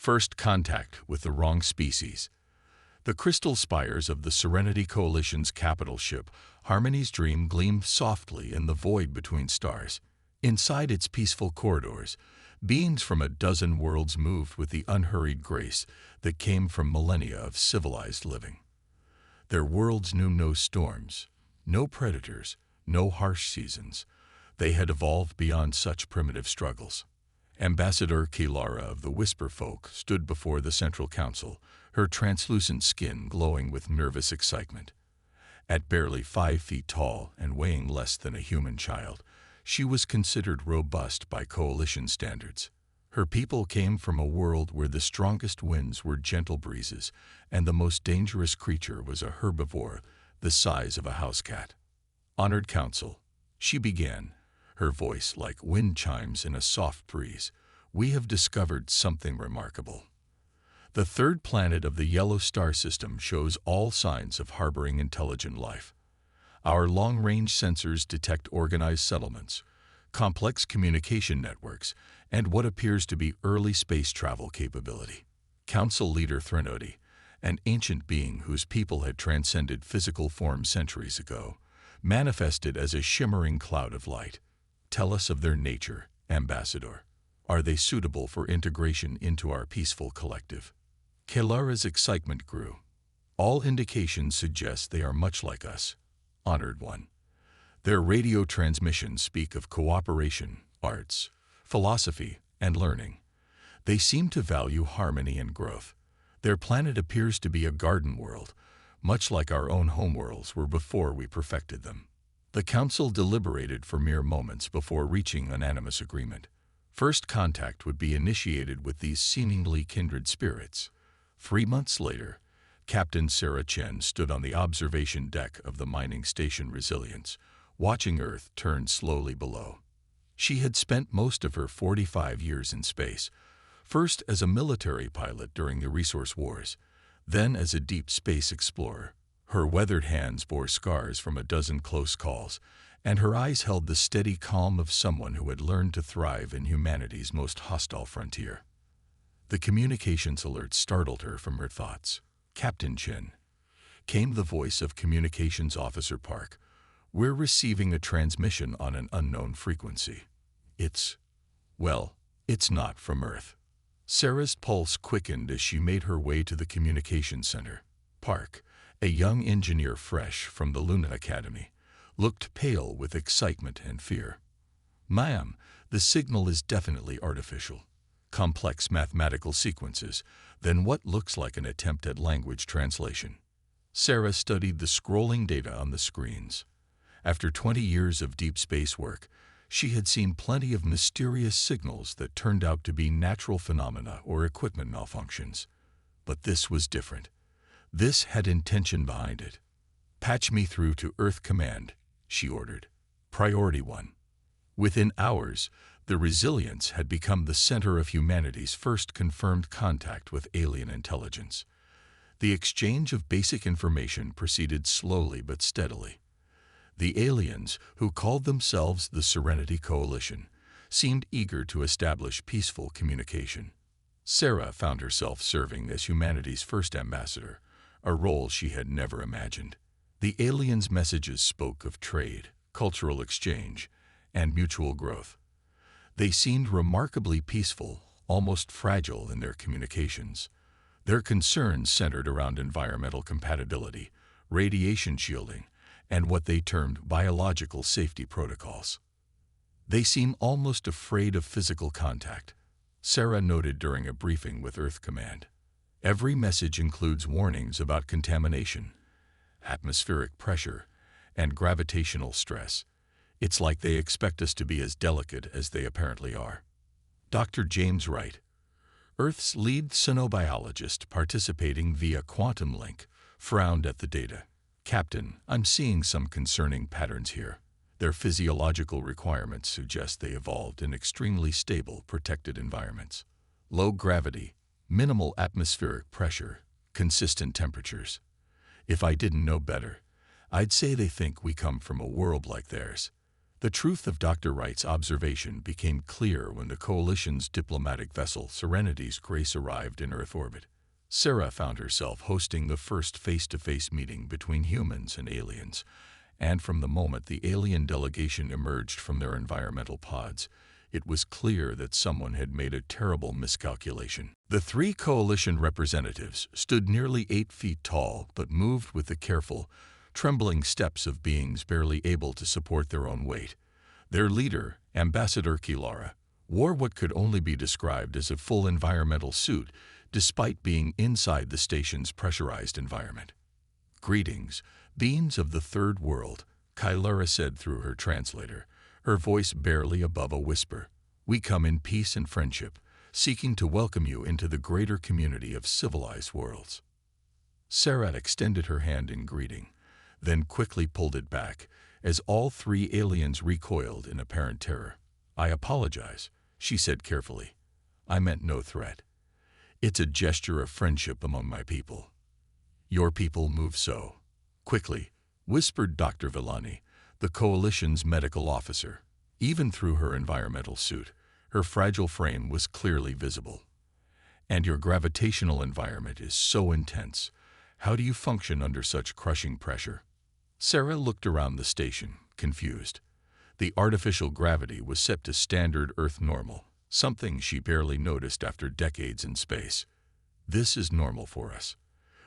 First contact with the wrong species. The crystal spires of the Serenity Coalition's capital ship, Harmony's Dream, gleamed softly in the void between stars. Inside its peaceful corridors, beings from a dozen worlds moved with the unhurried grace that came from millennia of civilized living. Their worlds knew no storms, no predators, no harsh seasons. They had evolved beyond such primitive struggles. Ambassador Kilara of the Whisper Folk stood before the Central Council, her translucent skin glowing with nervous excitement. At barely 5 feet tall and weighing less than a human child, she was considered robust by coalition standards. Her people came from a world where the strongest winds were gentle breezes, and the most dangerous creature was a herbivore the size of a house cat. Honored Council, she began, her voice like wind chimes in a soft breeze, we have discovered something remarkable. The third planet of the yellow star system shows all signs of harboring intelligent life. Our long-range sensors detect organized settlements, complex communication networks, and what appears to be early space travel capability. Council leader Threnody, an ancient being whose people had transcended physical form centuries ago, manifested as a shimmering cloud of light. Tell us of their nature, Ambassador. Are they suitable for integration into our peaceful collective? Kilara's excitement grew. All indications suggest they are much like us, Honored One. Their radio transmissions speak of cooperation, arts, philosophy, and learning. They seem to value harmony and growth. Their planet appears to be a garden world, much like our own homeworlds were before we perfected them. The Council deliberated for mere moments before reaching unanimous agreement. First contact would be initiated with these seemingly kindred spirits. 3 months later, Captain Sarah Chen stood on the observation deck of the mining station Resilience, watching Earth turn slowly below. She had spent most of her 45 years in space, first as a military pilot during the resource wars, then as a deep space explorer. Her weathered hands bore scars from a dozen close calls, and her eyes held the steady calm of someone who had learned to thrive in humanity's most hostile frontier. The communications alert startled her from her thoughts. Captain Chen, came the voice of Communications Officer Park. We're receiving a transmission on an unknown frequency. It's not from Earth. Sarah's pulse quickened as she made her way to the communications center. Park, a young engineer fresh from the Luna Academy, looked pale with excitement and fear. Ma'am, the signal is definitely artificial. Complex mathematical sequences, then what looks like an attempt at language translation. Sarah studied the scrolling data on the screens. After 20 years of deep space work, she had seen plenty of mysterious signals that turned out to be natural phenomena or equipment malfunctions. But this was different. This had intention behind it. Patch me through to Earth Command, she ordered. Priority 1. Within hours, the Resilience had become the center of humanity's first confirmed contact with alien intelligence. The exchange of basic information proceeded slowly but steadily. The aliens, who called themselves the Serenity Coalition, seemed eager to establish peaceful communication. Sarah found herself serving as humanity's first ambassador, a role she had never imagined. The aliens' messages spoke of trade, cultural exchange, and mutual growth. They seemed remarkably peaceful, almost fragile in their communications. Their concerns centered around environmental compatibility, radiation shielding, and what they termed biological safety protocols. They seem almost afraid of physical contact, Sarah noted during a briefing with Earth Command. Every message includes warnings about contamination, atmospheric pressure, and gravitational stress. It's like they expect us to be as delicate as they apparently are. Dr. James Wright, Earth's lead xenobiologist participating via quantum link, frowned at the data. Captain, I'm seeing some concerning patterns here. Their physiological requirements suggest they evolved in extremely stable, protected environments. Low gravity, minimal atmospheric pressure, consistent temperatures. If I didn't know better, I'd say they think we come from a world like theirs. The truth of Dr. Wright's observation became clear when the Coalition's diplomatic vessel Serenity's Grace arrived in Earth orbit. Sarah found herself hosting the first face-to-face meeting between humans and aliens, and from the moment the alien delegation emerged from their environmental pods, it was clear that someone had made a terrible miscalculation. The three Coalition representatives stood nearly 8 feet tall but moved with the careful, trembling steps of beings barely able to support their own weight. Their leader, Ambassador Kilara, wore what could only be described as a full environmental suit, despite being inside the station's pressurized environment. "Greetings, beings of the Third World," Kilara said through her translator, her voice barely above a whisper. "We come in peace and friendship, seeking to welcome you into the greater community of civilized worlds." Sarah extended her hand in greeting, then quickly pulled it back, as all three aliens recoiled in apparent terror. "I apologize," she said carefully. "I meant no threat. It's a gesture of friendship among my people." "Your people move so quickly," whispered Dr. Villani, the Coalition's medical officer. Even through her environmental suit, her fragile frame was clearly visible. "And your gravitational environment is so intense. How do you function under such crushing pressure?" Sarah looked around the station, confused. The artificial gravity was set to standard Earth normal, something she barely noticed after decades in space. "This is normal for us.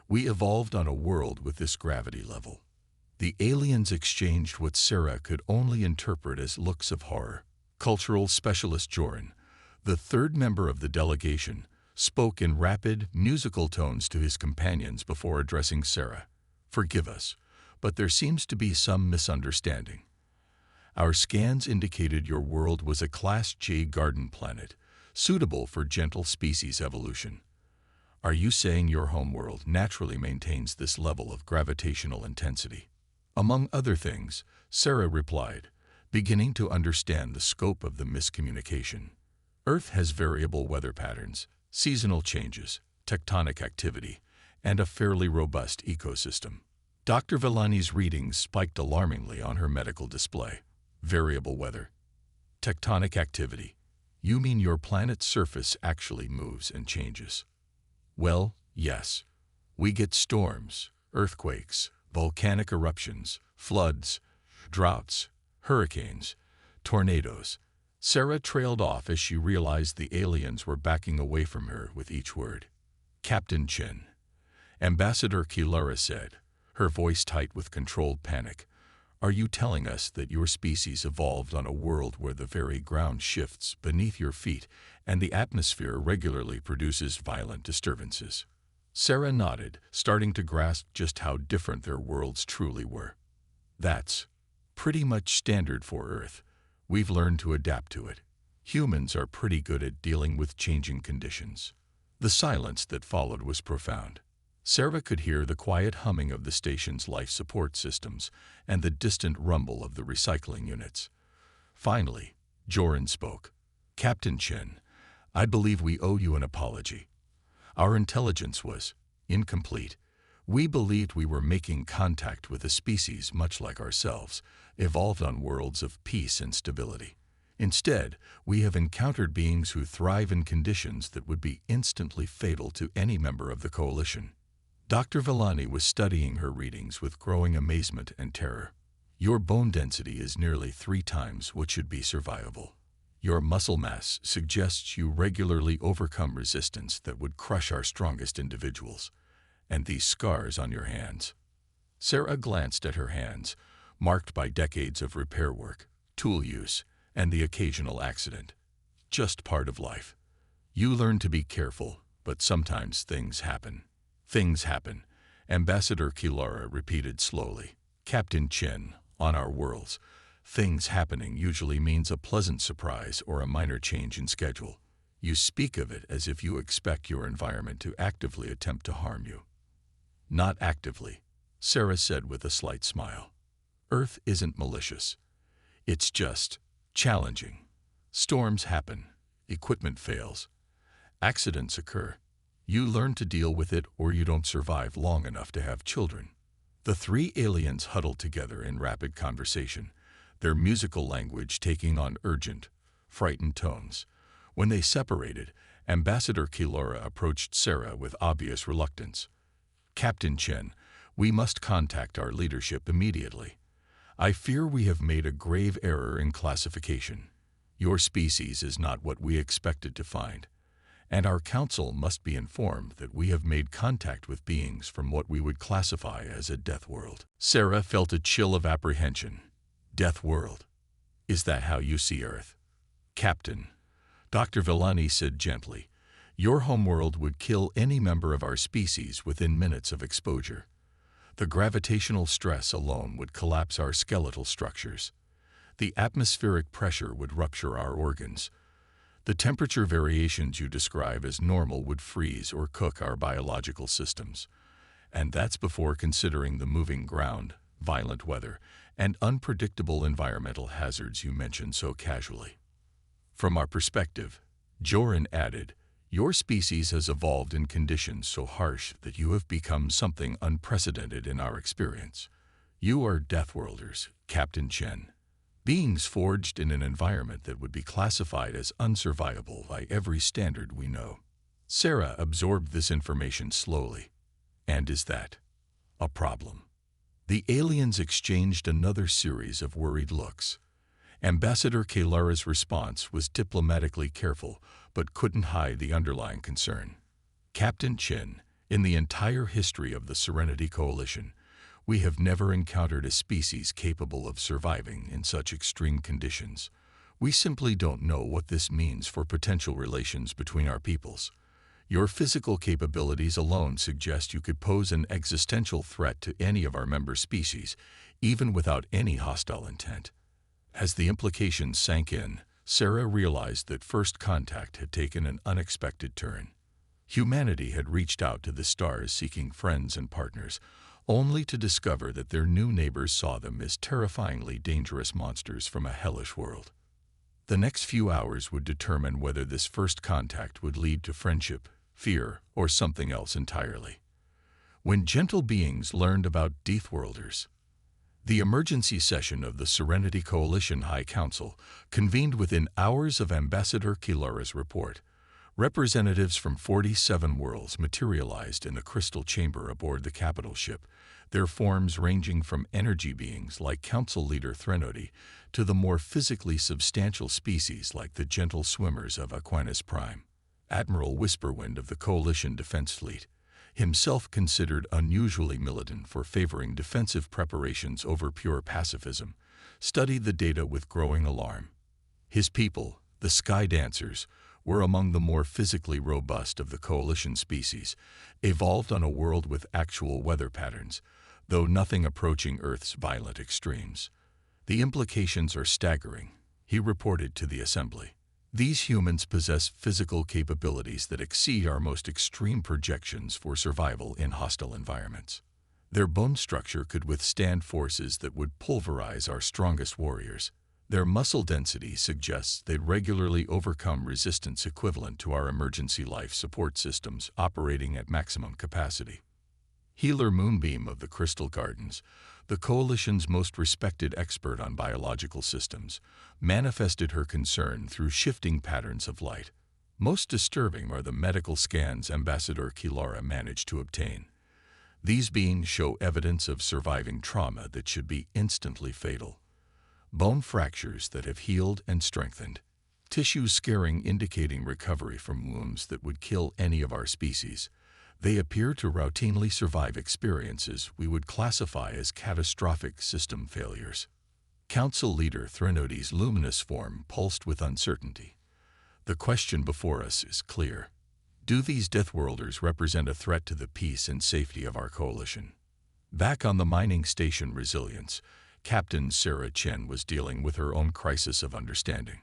We evolved on a world with this gravity level." The aliens exchanged what Sarah could only interpret as looks of horror. Cultural specialist Joran, the third member of the delegation, spoke in rapid, musical tones to his companions before addressing Sarah. "Forgive us, but there seems to be some misunderstanding. Our scans indicated your world was a Class J garden planet, suitable for gentle species evolution. Are you saying your homeworld naturally maintains this level of gravitational intensity?" "Among other things," Sarah replied, beginning to understand the scope of the miscommunication. "Earth has variable weather patterns, seasonal changes, tectonic activity, and a fairly robust ecosystem." Dr. Villani's readings spiked alarmingly on her medical display. "Variable weather. Tectonic activity. You mean your planet's surface actually moves and changes?" "Well, yes. We get storms, earthquakes, volcanic eruptions, floods, droughts, hurricanes, tornadoes." Sarah trailed off as she realized the aliens were backing away from her with each word. "Captain Chen," Ambassador Kilara said, her voice tight with controlled panic, "are you telling us that your species evolved on a world where the very ground shifts beneath your feet and the atmosphere regularly produces violent disturbances?" Sarah nodded, starting to grasp just how different their worlds truly were. "That's pretty much standard for Earth. We've learned to adapt to it. Humans are pretty good at dealing with changing conditions." The silence that followed was profound. Sarah could hear the quiet humming of the station's life support systems and the distant rumble of the recycling units. Finally, Joran spoke. "Captain Chen, I believe we owe you an apology. Our intelligence was incomplete. We believed we were making contact with a species much like ourselves, evolved on worlds of peace and stability. Instead, we have encountered beings who thrive in conditions that would be instantly fatal to any member of the Coalition." Dr. Villani was studying her readings with growing amazement and terror. "Your bone density is nearly 3 times what should be survivable. Your muscle mass suggests you regularly overcome resistance that would crush our strongest individuals. And these scars on your hands." Sarah glanced at her hands, marked by decades of repair work, tool use, and the occasional accident. "Just part of life. You learn to be careful, but sometimes things happen." "Things happen," Ambassador Kilara repeated slowly. "Captain Chen, on our worlds, things happening usually means a pleasant surprise or a minor change in schedule. You speak of it as if you expect your environment to actively attempt to harm you." "Not actively," Sarah said with a slight smile. "Earth isn't malicious. It's just challenging. Storms happen, equipment fails, accidents occur. You learn to deal with it or you don't survive long enough to have children." The 3 aliens huddled together in rapid conversation, their musical language taking on urgent, frightened tones. When they separated, Ambassador Kilora approached Sarah with obvious reluctance. "Captain Chen, we must contact our leadership immediately. I fear we have made a grave error in classification. Your species is not what we expected to find, and our council must be informed that we have made contact with beings from what we would classify as a death world." Sarah felt a chill of apprehension. Death world? Is that how you see Earth? "Captain," Dr. Villani said gently, "your homeworld would kill any member of our species within minutes of exposure. The gravitational stress alone would collapse our skeletal structures. The atmospheric pressure would rupture our organs. The temperature variations you describe as normal would freeze or cook our biological systems. And that's before considering the moving ground, violent weather, and unpredictable environmental hazards you mentioned so casually." From our perspective, Joran added, "Your species has evolved in conditions so harsh that you have become something unprecedented in our experience. You are Deathworlders, Captain Chen. Beings forged in an environment that would be classified as unsurvivable by every standard we know." Sarah absorbed this information slowly. "And is that a problem?" The aliens exchanged another series of worried looks. Ambassador Kilara's response was diplomatically careful, but couldn't hide the underlying concern. "Captain Chen, in the entire history of the Serenity Coalition, we have never encountered a species capable of surviving in such extreme conditions. We simply don't know what this means for potential relations between our peoples. Your physical capabilities alone suggest you could pose an existential threat to any of our member species, even without any hostile intent." As the implications sank in, Sarah realized that first contact had taken an unexpected turn. Humanity had reached out to the stars seeking friends and partners, only to discover that their new neighbors saw them as terrifyingly dangerous monsters from a hellish world. The next few hours would determine whether this first contact would lead to friendship, fear, or something else entirely. When gentle beings learned about Deathworlders, the emergency session of the Serenity Coalition High Council convened within hours of Ambassador Kilara's report. Representatives from 47 worlds materialized in the crystal chamber aboard the capital ship, their forms ranging from energy beings like Council Leader Threnody to the more physically substantial species like the gentle swimmers of Aquinas Prime. Admiral Whisperwind of the Coalition Defense Fleet, himself considered unusually militant for favoring defensive preparations over pure pacifism, studied the data with growing alarm. His people, the Sky Dancers, were among the more physically robust of the Coalition species, evolved on a world with actual weather patterns, though nothing approaching Earth's violent extremes. "The implications are staggering," he reported to the Assembly. "These humans possess physical capabilities that exceed our most extreme projections for survival in hostile environments. Their bone structure could withstand forces that would pulverize our strongest warriors. Their muscle density suggests they'd regularly overcome resistance equivalent to our emergency life support systems operating at maximum capacity." Healer Moonbeam of the Crystal Gardens, the Coalition's most respected expert on biological systems, manifested her concern through shifting patterns of light. Most disturbing are the medical scans Ambassador Kilara managed to obtain. These beings show evidence of surviving trauma that should be instantly fatal. Bone fractures that have healed and strengthened. Tissue scarring indicating recovery from wounds that would kill any of our species. They appear to routinely survive experiences we would classify as catastrophic system failures. Council Leader Threnody's luminous form pulsed with uncertainty. "The question before us is clear. Do these Deathworlders represent a threat to the peace and safety of our coalition?" Back on the mining station Resilience, Captain Sarah Chen was dealing with her own crisis of understanding.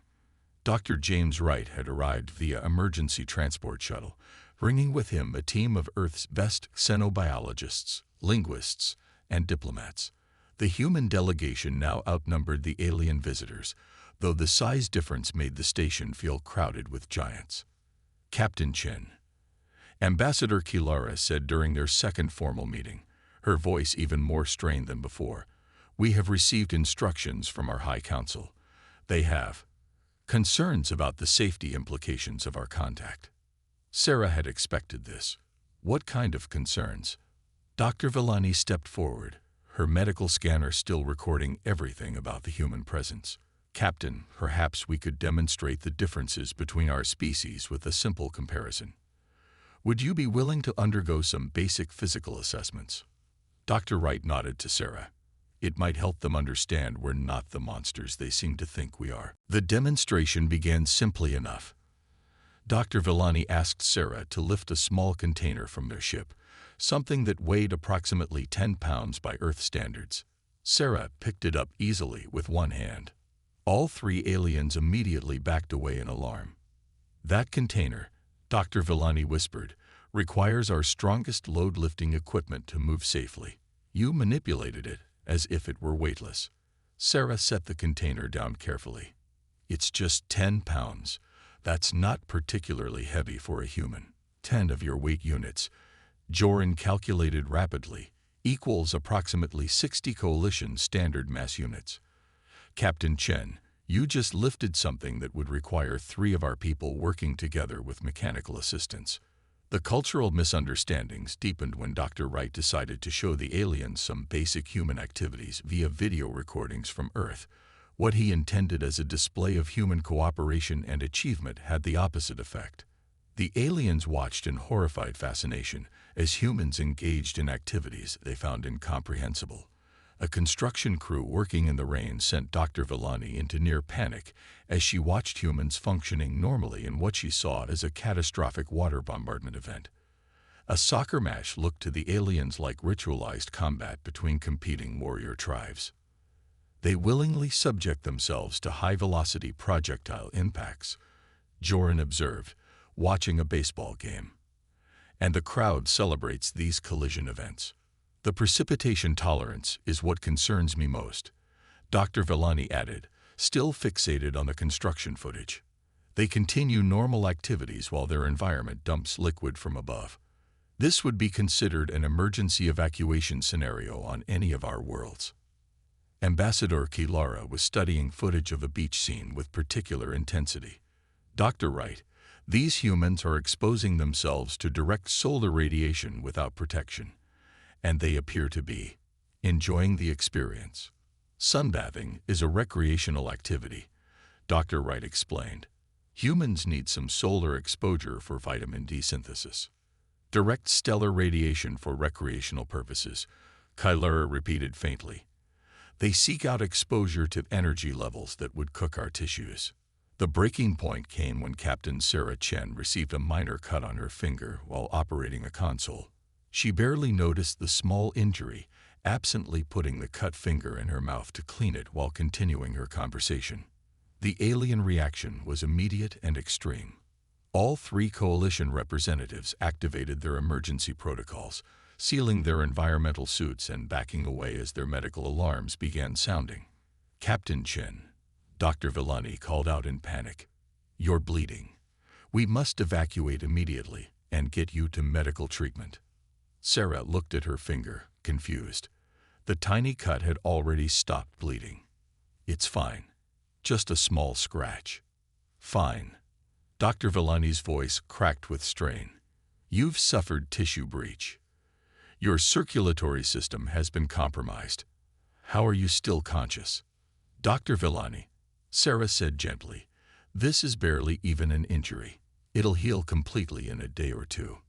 Dr. James Wright had arrived via emergency transport shuttle, bringing with him a team of Earth's best xenobiologists, linguists, and diplomats. The human delegation now outnumbered the alien visitors, though the size difference made the station feel crowded with giants. "Captain Chen," Ambassador Kilara said during their second formal meeting, her voice even more strained than before, We have received instructions from our High Council. They have concerns about the safety implications of our contact. Sarah had expected this. What kind of concerns? Dr. Villani stepped forward, her medical scanner still recording everything about the human presence. Captain, perhaps we could demonstrate the differences between our species with a simple comparison. Would you be willing to undergo some basic physical assessments? Dr. Wright nodded to Sarah. It might help them understand we're not the monsters they seem to think we are. The demonstration began simply enough. Dr. Villani asked Sarah to lift a small container from their ship, something that weighed approximately 10 pounds by Earth standards. Sarah picked it up easily with one hand. All three aliens immediately backed away in alarm. That container, Dr. Villani whispered, requires our strongest load-lifting equipment to move safely. You manipulated it as if it were weightless. Sarah set the container down carefully. It's just 10 pounds. That's not particularly heavy for a human. 10 of your weight units, Joran calculated rapidly, equals approximately 60 coalition standard mass units. Captain Chen, you just lifted something that would require 3 of our people working together with mechanical assistance. The cultural misunderstandings deepened when Dr. Wright decided to show the aliens some basic human activities via video recordings from Earth. What he intended as a display of human cooperation and achievement had the opposite effect. The aliens watched in horrified fascination as humans engaged in activities they found incomprehensible. A construction crew working in the rain sent Dr. Villani into near panic as she watched humans functioning normally in what she saw as a catastrophic water bombardment event. A soccer match looked to the aliens like ritualized combat between competing warrior tribes. They willingly subject themselves to high-velocity projectile impacts, Joran observed, watching a baseball game. And the crowd celebrates these collision events. The precipitation tolerance is what concerns me most, Dr. Villani added, still fixated on the construction footage. They continue normal activities while their environment dumps liquid from above. This would be considered an emergency evacuation scenario on any of our worlds. Ambassador Kilara was studying footage of a beach scene with particular intensity. Dr. Wright, these humans are exposing themselves to direct solar radiation without protection, and they appear to be enjoying the experience. Sunbathing is a recreational activity, Dr. Wright explained. Humans need some solar exposure for vitamin D synthesis. Direct stellar radiation for recreational purposes, Kilara repeated faintly. They seek out exposure to energy levels that would cook our tissues. The breaking point came when Captain Sarah Chen received a minor cut on her finger while operating a console. She barely noticed the small injury, absently putting the cut finger in her mouth to clean it while continuing her conversation. The alien reaction was immediate and extreme. All 3 coalition representatives activated their emergency protocols, sealing their environmental suits and backing away as their medical alarms began sounding. Captain Chen, Dr. Villani called out in panic. You're bleeding. We must evacuate immediately and get you to medical treatment. Sarah looked at her finger, confused. The tiny cut had already stopped bleeding. It's fine. Just a small scratch. Fine. Dr. Villani's voice cracked with strain. You've suffered tissue breach. Your circulatory system has been compromised. How are you still conscious? Dr. Villani, Sarah said gently, this is barely even an injury. It'll heal completely in a day or 2.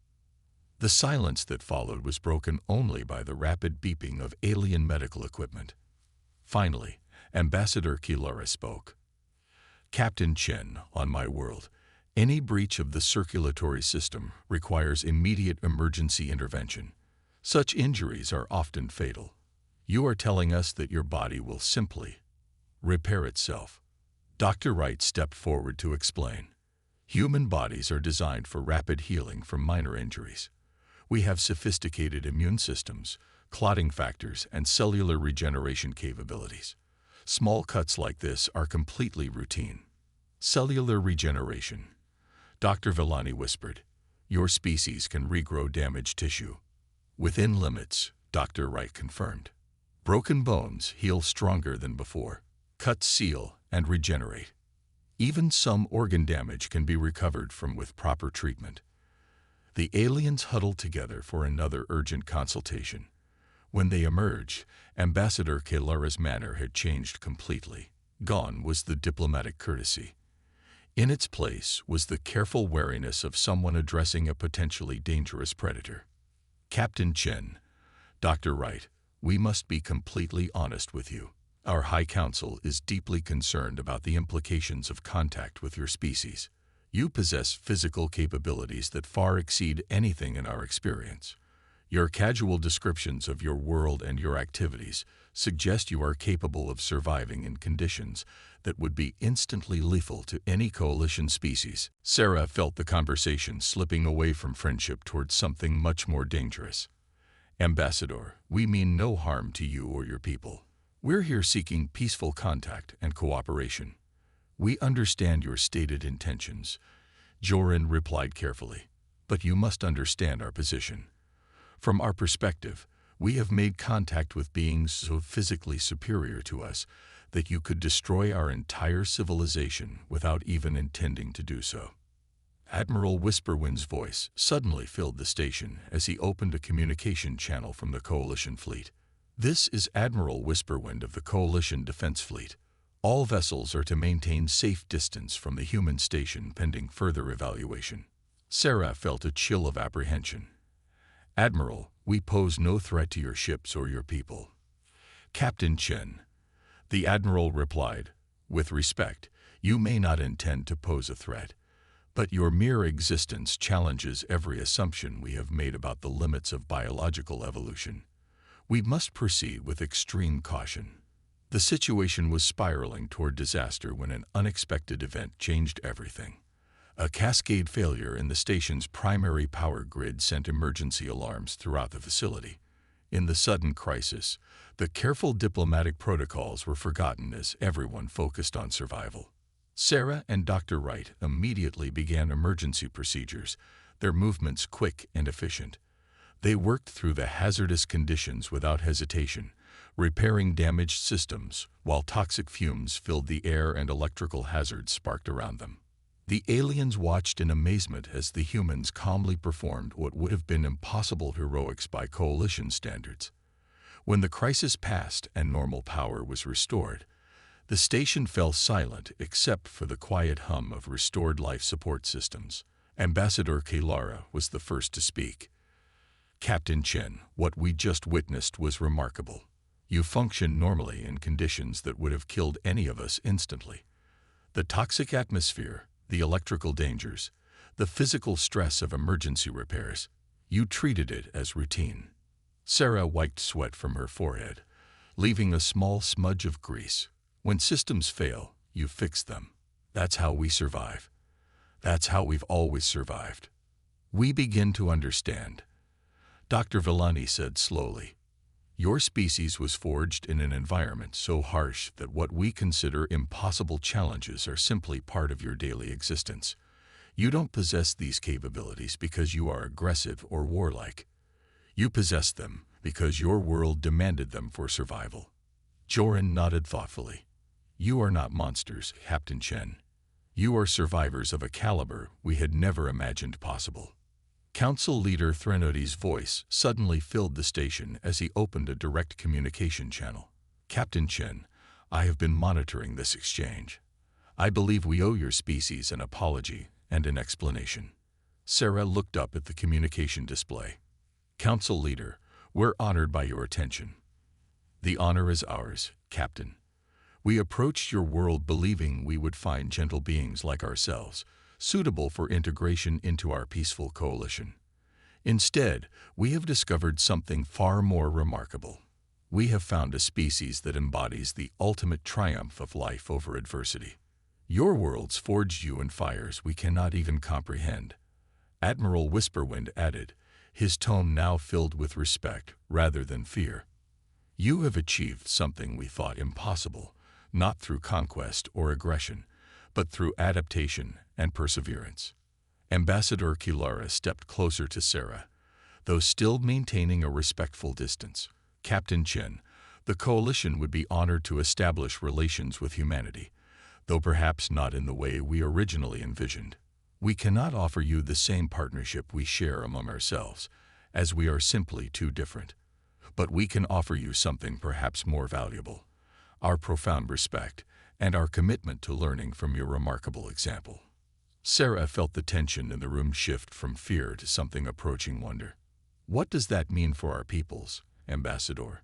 The silence that followed was broken only by the rapid beeping of alien medical equipment. Finally, Ambassador Kilara spoke. Captain Chen, on my world, any breach of the circulatory system requires immediate emergency intervention. Such injuries are often fatal. You are telling us that your body will simply repair itself. Dr. Wright stepped forward to explain. Human bodies are designed for rapid healing from minor injuries. We have sophisticated immune systems, clotting factors, and cellular regeneration capabilities. Small cuts like this are completely routine. Cellular regeneration. Dr. Villani whispered, your species can regrow damaged tissue. Within limits, Dr. Wright confirmed. Broken bones heal stronger than before. Cuts seal and regenerate. Even some organ damage can be recovered from with proper treatment. The aliens huddled together for another urgent consultation. When they emerged, Ambassador Kalara's manner had changed completely. Gone was the diplomatic courtesy. In its place was the careful wariness of someone addressing a potentially dangerous predator. Captain Chen, Dr. Wright, we must be completely honest with you. Our High Council is deeply concerned about the implications of contact with your species. You possess physical capabilities that far exceed anything in our experience. Your casual descriptions of your world and your activities suggest you are capable of surviving in conditions that would be instantly lethal to any coalition species. Sarah felt the conversation slipping away from friendship towards something much more dangerous. Ambassador, we mean no harm to you or your people. We're here seeking peaceful contact and cooperation. We understand your stated intentions, Joran replied carefully, but you must understand our position. From our perspective, we have made contact with beings so physically superior to us that you could destroy our entire civilization without even intending to do so. Admiral Whisperwind's voice suddenly filled the station as he opened a communication channel from the Coalition fleet. This is Admiral Whisperwind of the Coalition Defense Fleet. All vessels are to maintain safe distance from the human station pending further evaluation. Sarah felt a chill of apprehension. Admiral, we pose no threat to your ships or your people. Captain Chen, the Admiral replied, with respect, you may not intend to pose a threat, but your mere existence challenges every assumption we have made about the limits of biological evolution. We must proceed with extreme caution. The situation was spiraling toward disaster when an unexpected event changed everything. A cascade failure in the station's primary power grid sent emergency alarms throughout the facility. In the sudden crisis, the careful diplomatic protocols were forgotten as everyone focused on survival. Sarah and Dr. Wright immediately began emergency procedures, their movements quick and efficient. They worked through the hazardous conditions without hesitation, repairing damaged systems while toxic fumes filled the air and electrical hazards sparked around them. The aliens watched in amazement as the humans calmly performed what would have been impossible heroics by coalition standards. When the crisis passed and normal power was restored, the station fell silent except for the quiet hum of restored life support systems. Ambassador Kalara was the first to speak. Captain Chen, what we just witnessed was remarkable. You functioned normally in conditions that would have killed any of us instantly. The toxic atmosphere, the electrical dangers, the physical stress of emergency repairs, you treated it as routine. Sarah wiped sweat from her forehead, leaving a small smudge of grease. When systems fail, you fix them. That's how we survive. That's how we've always survived. We begin to understand. Dr. Villani said slowly, your species was forged in an environment so harsh that what we consider impossible challenges are simply part of your daily existence. You don't possess these capabilities because you are aggressive or warlike. You possess them because your world demanded them for survival. Joran nodded thoughtfully. You are not monsters, Captain Chen. You are survivors of a caliber we had never imagined possible. Council Leader Threnodi's voice suddenly filled the station as he opened a direct communication channel. Captain Chen, I have been monitoring this exchange. I believe we owe your species an apology and an explanation. Sarah looked up at the communication display. Council Leader, we're honored by your attention. The honor is ours, Captain. We approached your world believing we would find gentle beings like ourselves, suitable for integration into our peaceful coalition. Instead, we have discovered something far more remarkable. We have found a species that embodies the ultimate triumph of life over adversity. Your worlds forged you in fires we cannot even comprehend. Admiral Whisperwind added, his tone now filled with respect rather than fear. You have achieved something we thought impossible, not through conquest or aggression, but through adaptation and perseverance. Ambassador Kalara stepped closer to Sarah, though still maintaining a respectful distance. Captain Chen, The coalition would be honored to establish relations with humanity, though perhaps not in the way we originally envisioned. We cannot offer you the same partnership we share among ourselves, as we are simply too different. But we can offer you something perhaps more valuable: our profound respect and our commitment to learning from your remarkable example. Sarah felt the tension in the room shift from fear to something approaching wonder. What does that mean for our peoples, Ambassador?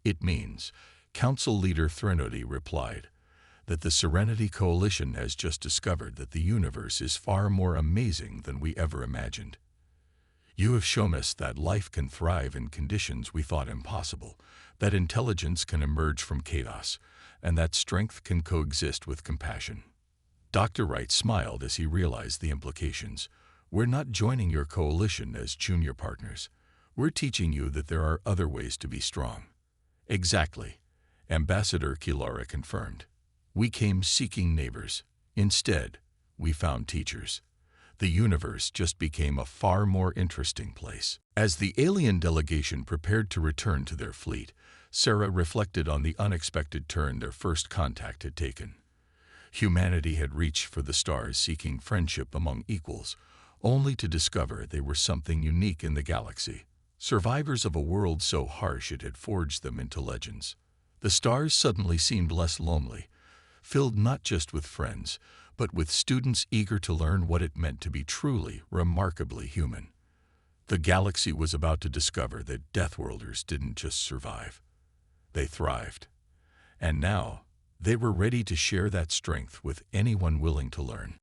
It means, Council Leader Threnody replied, that the Serenity Coalition has just discovered that the universe is far more amazing than we ever imagined. You have shown us that life can thrive in conditions we thought impossible, that intelligence can emerge from chaos, and that strength can coexist with compassion. Dr. Wright smiled as he realized the implications. We're not joining your coalition as junior partners. We're teaching you that there are other ways to be strong. Exactly, Ambassador Kilara confirmed. We came seeking neighbors. Instead, we found teachers. The universe just became a far more interesting place. As the alien delegation prepared to return to their fleet, Sarah reflected on the unexpected turn their first contact had taken. Humanity had reached for the stars seeking friendship among equals, only to discover they were something unique in the galaxy. Survivors of a world so harsh it had forged them into legends. The stars suddenly seemed less lonely, filled not just with friends, but with students eager to learn what it meant to be truly, remarkably human. The galaxy was about to discover that Deathworlders didn't just survive. They thrived. And now, they were ready to share that strength with anyone willing to learn.